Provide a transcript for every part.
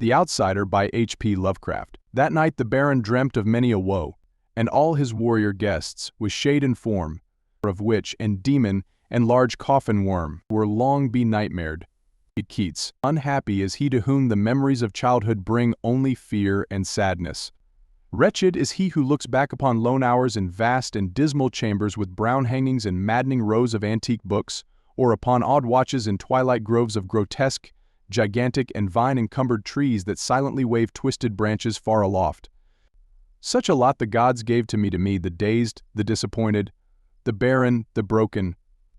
The Outsider by H.P. Lovecraft. That night the Baron dreamt of many a woe, and all his warrior guests, with shade and form, of witch and demon and large coffin worm, were long be nightmared. Keats. Unhappy is he to whom the memories of childhood bring only fear and sadness. Wretched is he who looks back upon lone hours in vast and dismal chambers with brown hangings and maddening rows of antique books, or upon odd watches in twilight groves of grotesque, gigantic and vine-encumbered trees that silently wave twisted branches far aloft. Such a lot the gods gave to me, the dazed, the disappointed, the barren, the broken,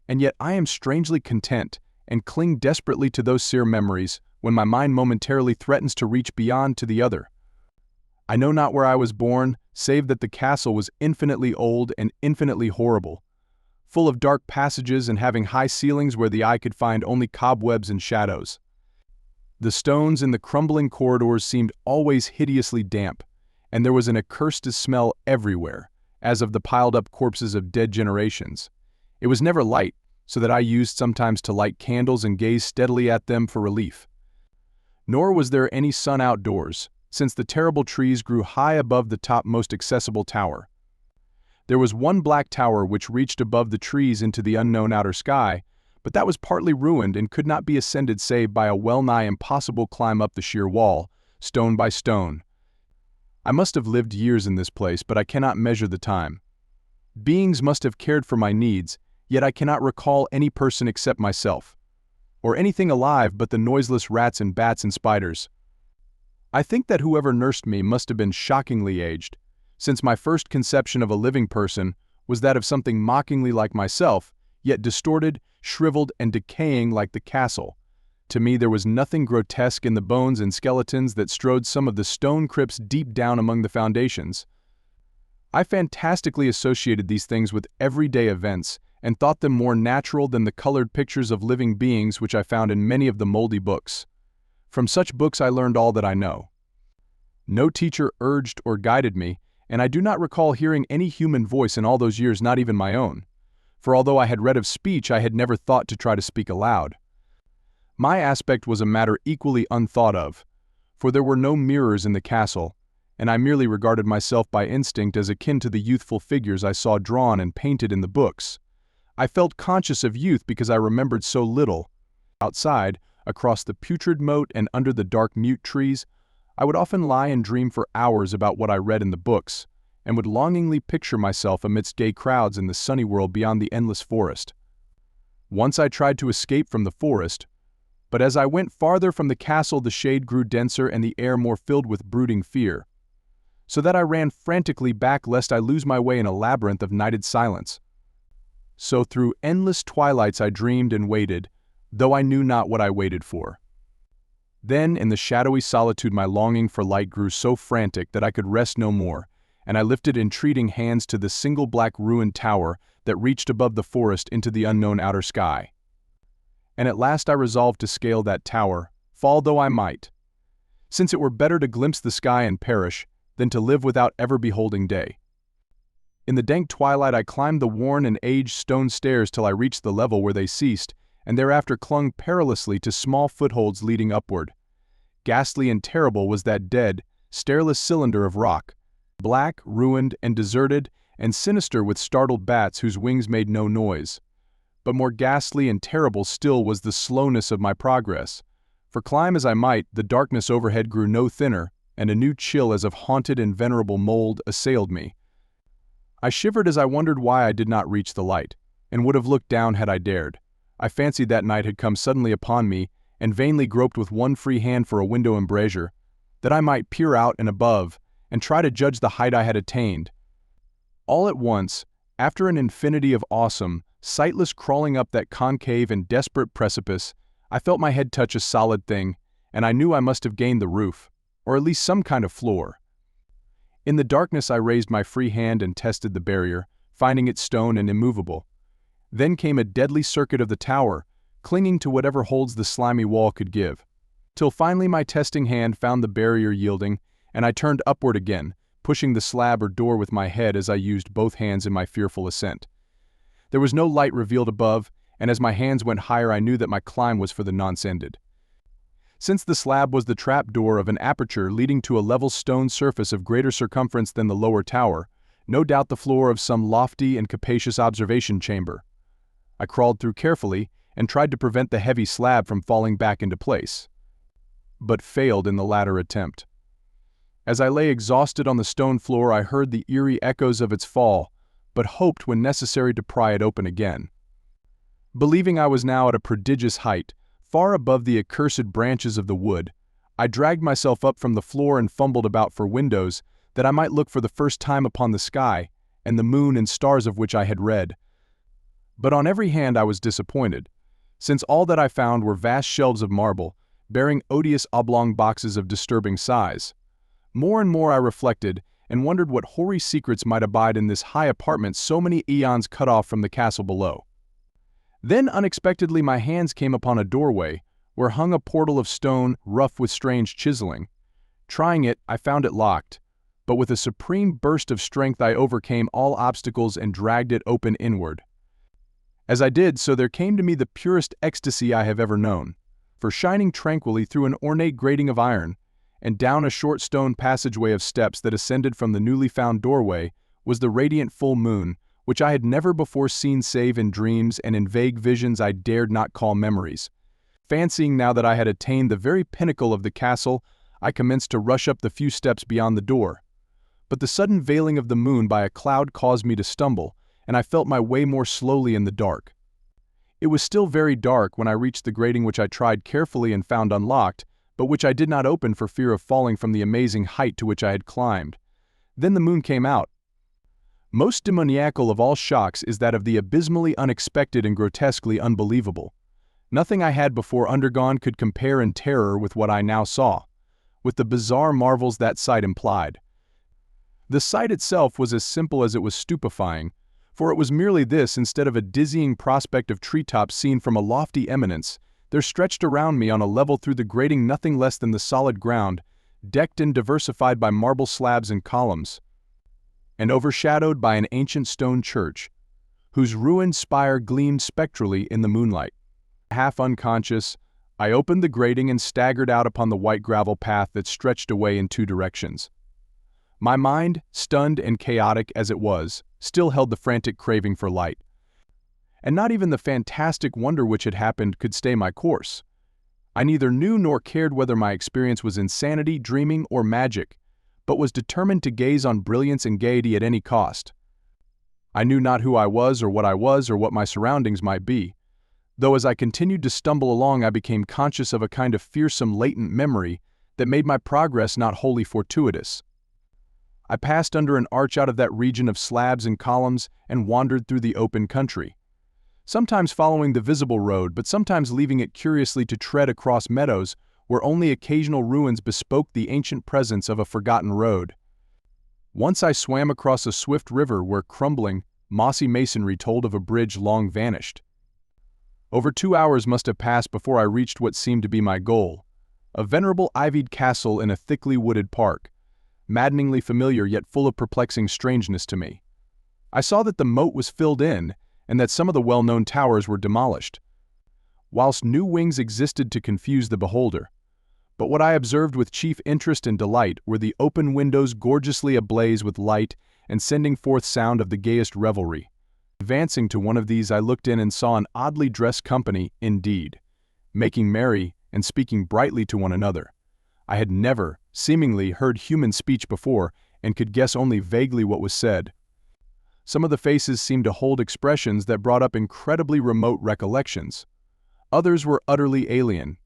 and yet I am strangely content and cling desperately to those sere memories when my mind momentarily threatens to reach beyond to the other. I know not where I was born, save that the castle was infinitely old and infinitely horrible, full of dark passages and having high ceilings where the eye could find only cobwebs and shadows. The stones in the crumbling corridors seemed always hideously damp, and there was an accursed smell everywhere, as of the piled-up corpses of dead generations. It was never light, so that I used sometimes to light candles and gaze steadily at them for relief. Nor was there any sun outdoors, since the terrible trees grew high above the topmost accessible tower. There was one black tower which reached above the trees into the unknown outer sky, but that was partly ruined and could not be ascended save by a well-nigh impossible climb up the sheer wall, stone by stone. I must have lived years in this place, but I cannot measure the time. Beings must have cared for my needs, yet I cannot recall any person except myself, or anything alive but the noiseless rats and bats and spiders. I think that whoever nursed me must have been shockingly aged, since my first conception of a living person was that of something mockingly like myself, yet distorted, shriveled, and decaying like the castle. To me there was nothing grotesque in the bones and skeletons that strewed some of the stone crypts deep down among the foundations. I fantastically associated these things with everyday events and thought them more natural than the colored pictures of living beings which I found in many of the moldy books. From such books I learned all that I know. No teacher urged or guided me, and I do not recall hearing any human voice in all those years, not even my own. For although I had read of speech, I had never thought to try to speak aloud. My aspect was a matter equally unthought of, for there were no mirrors in the castle, and I merely regarded myself by instinct as akin to the youthful figures I saw drawn and painted in the books. I felt conscious of youth because I remembered so little. Outside, across the putrid moat and under the dark mute trees, I would often lie and dream for hours about what I read in the books, and would longingly picture myself amidst gay crowds in the sunny world beyond the endless forest. Once I tried to escape from the forest, but as I went farther from the castle the shade grew denser and the air more filled with brooding fear, so that I ran frantically back lest I lose my way in a labyrinth of nighted silence. So through endless twilights I dreamed and waited, though I knew not what I waited for. Then in the shadowy solitude my longing for light grew so frantic that I could rest no more, and I lifted entreating hands to the single black ruined tower that reached above the forest into the unknown outer sky. And at last I resolved to scale that tower, fall though I might, since it were better to glimpse the sky and perish than to live without ever beholding day. In the dank twilight I climbed the worn and aged stone stairs till I reached the level where they ceased, and thereafter clung perilously to small footholds leading upward. Ghastly and terrible was that dead, stairless cylinder of rock, black, ruined, and deserted, and sinister with startled bats whose wings made no noise. But more ghastly and terrible still was the slowness of my progress, for climb as I might, the darkness overhead grew no thinner, and a new chill as of haunted and venerable mold assailed me. I shivered as I wondered why I did not reach the light, and would have looked down had I dared. I fancied that night had come suddenly upon me, and vainly groped with one free hand for a window embrasure, that I might peer out and above, and try to judge the height I had attained. All at once, after an infinity of awesome, sightless crawling up that concave and desperate precipice, I felt my head touch a solid thing, and I knew I must have gained the roof, or at least some kind of floor. In the darkness I raised my free hand and tested the barrier, finding it stone and immovable. Then came a deadly circuit of the tower, clinging to whatever holds the slimy wall could give, till finally my testing hand found the barrier yielding, and I turned upward again, pushing the slab or door with my head as I used both hands in my fearful ascent. There was no light revealed above, and as my hands went higher I knew that my climb was for the nonce ended. Since the slab was the trapdoor of an aperture leading to a level stone surface of greater circumference than the lower tower, no doubt the floor of some lofty and capacious observation chamber. I crawled through carefully and tried to prevent the heavy slab from falling back into place, but failed in the latter attempt. As I lay exhausted on the stone floor, I heard the eerie echoes of its fall, but hoped when necessary to pry it open again. Believing I was now at a prodigious height, far above the accursed branches of the wood, I dragged myself up from the floor and fumbled about for windows, that I might look for the first time upon the sky, and the moon and stars of which I had read. But on every hand I was disappointed, since all that I found were vast shelves of marble, bearing odious oblong boxes of disturbing size. More and more I reflected, and wondered what hoary secrets might abide in this high apartment so many eons cut off from the castle below. Then unexpectedly my hands came upon a doorway, where hung a portal of stone rough with strange chiseling. Trying it, I found it locked, but with a supreme burst of strength I overcame all obstacles and dragged it open inward. As I did so, there came to me the purest ecstasy I have ever known, for shining tranquilly through an ornate grating of iron, and down a short stone passageway of steps that ascended from the newly found doorway, was the radiant full moon, which I had never before seen save in dreams and in vague visions I dared not call memories. Fancying now that I had attained the very pinnacle of the castle, I commenced to rush up the few steps beyond the door. But the sudden veiling of the moon by a cloud caused me to stumble, and I felt my way more slowly in the dark. It was still very dark when I reached the grating, which I tried carefully and found unlocked, but which I did not open for fear of falling from the amazing height to which I had climbed. Then the moon came out. Most demoniacal of all shocks is that of the abysmally unexpected and grotesquely unbelievable. Nothing I had before undergone could compare in terror with what I now saw, with the bizarre marvels that sight implied. The sight itself was as simple as it was stupefying, for it was merely this: instead of a dizzying prospect of treetops seen from a lofty eminence, there stretched around me on a level through the grating nothing less than the solid ground, decked and diversified by marble slabs and columns, and overshadowed by an ancient stone church, whose ruined spire gleamed spectrally in the moonlight. Half unconscious, I opened the grating and staggered out upon the white gravel path that stretched away in two directions. My mind, stunned and chaotic as it was, still held the frantic craving for light, and not even the fantastic wonder which had happened could stay my course. I neither knew nor cared whether my experience was insanity, dreaming, or magic, but was determined to gaze on brilliance and gaiety at any cost. I knew not who I was or what my surroundings might be, though as I continued to stumble along I became conscious of a kind of fearsome latent memory that made my progress not wholly fortuitous. I passed under an arch out of that region of slabs and columns and wandered through the open country, sometimes following the visible road, but sometimes leaving it curiously to tread across meadows where only occasional ruins bespoke the ancient presence of a forgotten road. Once I swam across a swift river where crumbling, mossy masonry told of a bridge long vanished. Over 2 hours must have passed before I reached what seemed to be my goal, a venerable ivied castle in a thickly wooded park, maddeningly familiar yet full of perplexing strangeness to me. I saw that the moat was filled in, and that some of the well-known towers were demolished, whilst new wings existed to confuse the beholder. But what I observed with chief interest and delight were the open windows gorgeously ablaze with light and sending forth sound of the gayest revelry. Advancing to one of these, I looked in and saw an oddly dressed company, indeed, making merry and speaking brightly to one another. I had never, seemingly, heard human speech before, and could guess only vaguely what was said. Some of the faces seemed to hold expressions that brought up incredibly remote recollections. Others were utterly alien.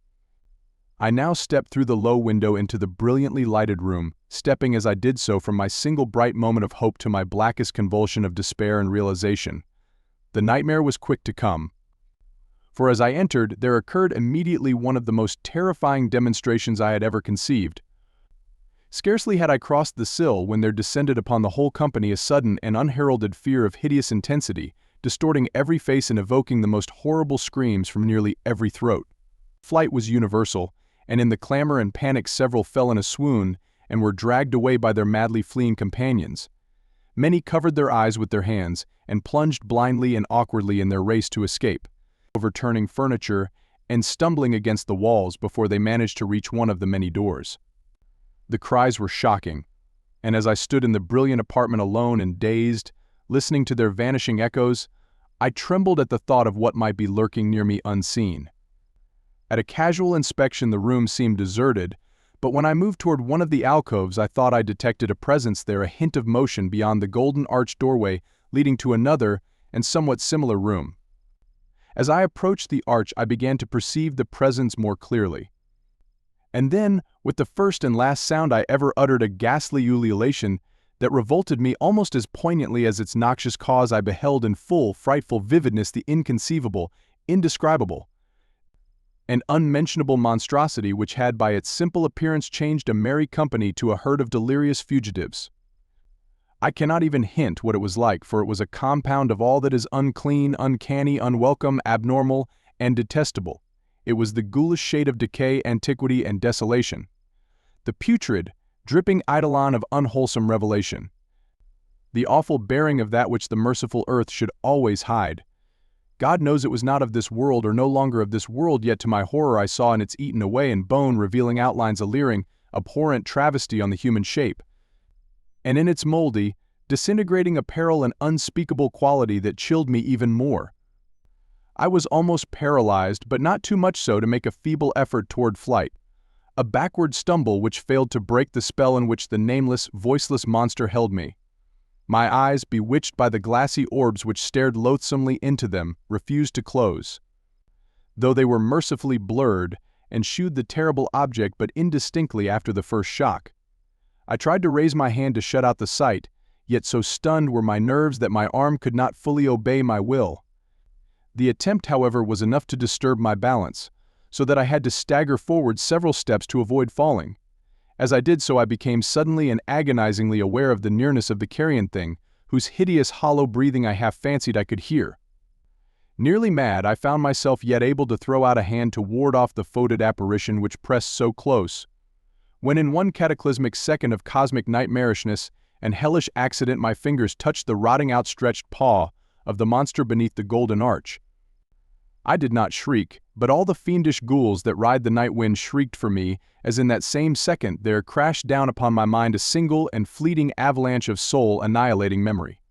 I now stepped through the low window into the brilliantly lighted room, stepping as I did so from my single bright moment of hope to my blackest convulsion of despair and realization. The nightmare was quick to come, for as I entered there occurred immediately one of the most terrifying demonstrations I had ever conceived. Scarcely had I crossed the sill when there descended upon the whole company a sudden and unheralded fear of hideous intensity, distorting every face and evoking the most horrible screams from nearly every throat. Flight was universal, and in the clamor and panic several fell in a swoon and were dragged away by their madly fleeing companions. Many covered their eyes with their hands and plunged blindly and awkwardly in their race to escape, overturning furniture and stumbling against the walls before they managed to reach one of the many doors. The cries were shocking, and as I stood in the brilliant apartment alone and dazed, listening to their vanishing echoes, I trembled at the thought of what might be lurking near me unseen. At a casual inspection, the room seemed deserted, but when I moved toward one of the alcoves, I thought I detected a presence there, a hint of motion beyond the golden arched doorway leading to another and somewhat similar room. As I approached the arch, I began to perceive the presence more clearly. And then, with the first and last sound I ever uttered, a ghastly ululation that revolted me almost as poignantly as its noxious cause, I beheld in full, frightful vividness the inconceivable, indescribable, and unmentionable monstrosity which had by its simple appearance changed a merry company to a herd of delirious fugitives. I cannot even hint what it was like, for it was a compound of all that is unclean, uncanny, unwelcome, abnormal, and detestable. It was the ghoulish shade of decay, antiquity, and desolation. The putrid, dripping eidolon of unwholesome revelation. The awful bearing of that which the merciful earth should always hide. God knows it was not of this world, or no longer of this world, yet to my horror I saw in its eaten away and bone revealing outlines a leering, abhorrent travesty on the human shape, and in its moldy, disintegrating apparel an unspeakable quality that chilled me even more. I was almost paralyzed, but not too much so to make a feeble effort toward flight, a backward stumble which failed to break the spell in which the nameless, voiceless monster held me. My eyes, bewitched by the glassy orbs which stared loathsomely into them, refused to close, though they were mercifully blurred and shewed the terrible object but indistinctly after the first shock. I tried to raise my hand to shut out the sight, yet so stunned were my nerves that my arm could not fully obey my will. The attempt, however, was enough to disturb my balance, so that I had to stagger forward several steps to avoid falling. As I did so, I became suddenly and agonizingly aware of the nearness of the carrion thing, whose hideous hollow breathing I half fancied I could hear. Nearly mad, I found myself yet able to throw out a hand to ward off the foetid apparition which pressed so close, when in one cataclysmic second of cosmic nightmarishness and hellish accident my fingers touched the rotting outstretched paw of the monster beneath the golden arch. I did not shriek, but all the fiendish ghouls that ride the night wind shrieked for me, as in that same second there crashed down upon my mind a single and fleeting avalanche of soul-annihilating memory.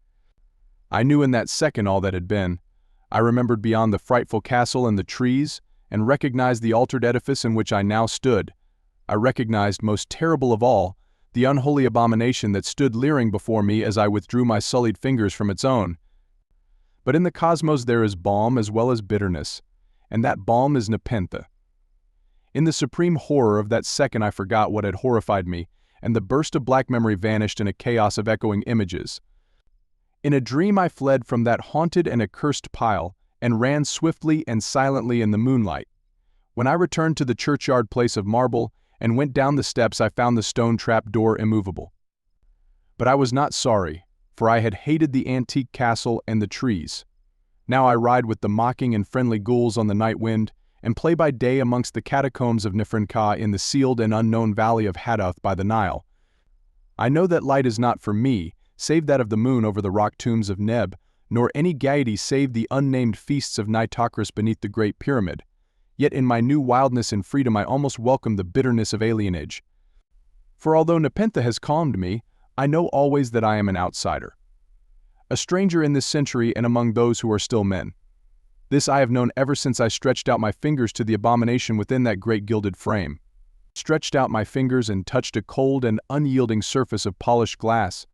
I knew in that second all that had been. I remembered beyond the frightful castle and the trees, and recognized the altered edifice in which I now stood. I recognized, most terrible of all, the unholy abomination that stood leering before me as I withdrew my sullied fingers from its own. But in the cosmos there is balm as well as bitterness, and that balm is Nepenthe. In the supreme horror of that second I forgot what had horrified me, and the burst of black memory vanished in a chaos of echoing images. In a dream I fled from that haunted and accursed pile, and ran swiftly and silently in the moonlight. When I returned to the churchyard place of marble, and went down the steps, I found the stone trap door immovable. But I was not sorry, for I had hated the antique castle and the trees. Now I ride with the mocking and friendly ghouls on the night wind, and play by day amongst the catacombs of Nifrin-Ka in the sealed and unknown valley of Hadath by the Nile. I know that light is not for me, save that of the moon over the rock tombs of Neb, nor any gaiety save the unnamed feasts of Nitocris beneath the Great Pyramid. Yet in my new wildness and freedom I almost welcome the bitterness of alienage. For although Nepenthe has calmed me, I know always that I am an outsider, a stranger in this century and among those who are still men. This I have known ever since I stretched out my fingers to the abomination within that great gilded frame. Stretched out my fingers and touched a cold and unyielding surface of polished glass,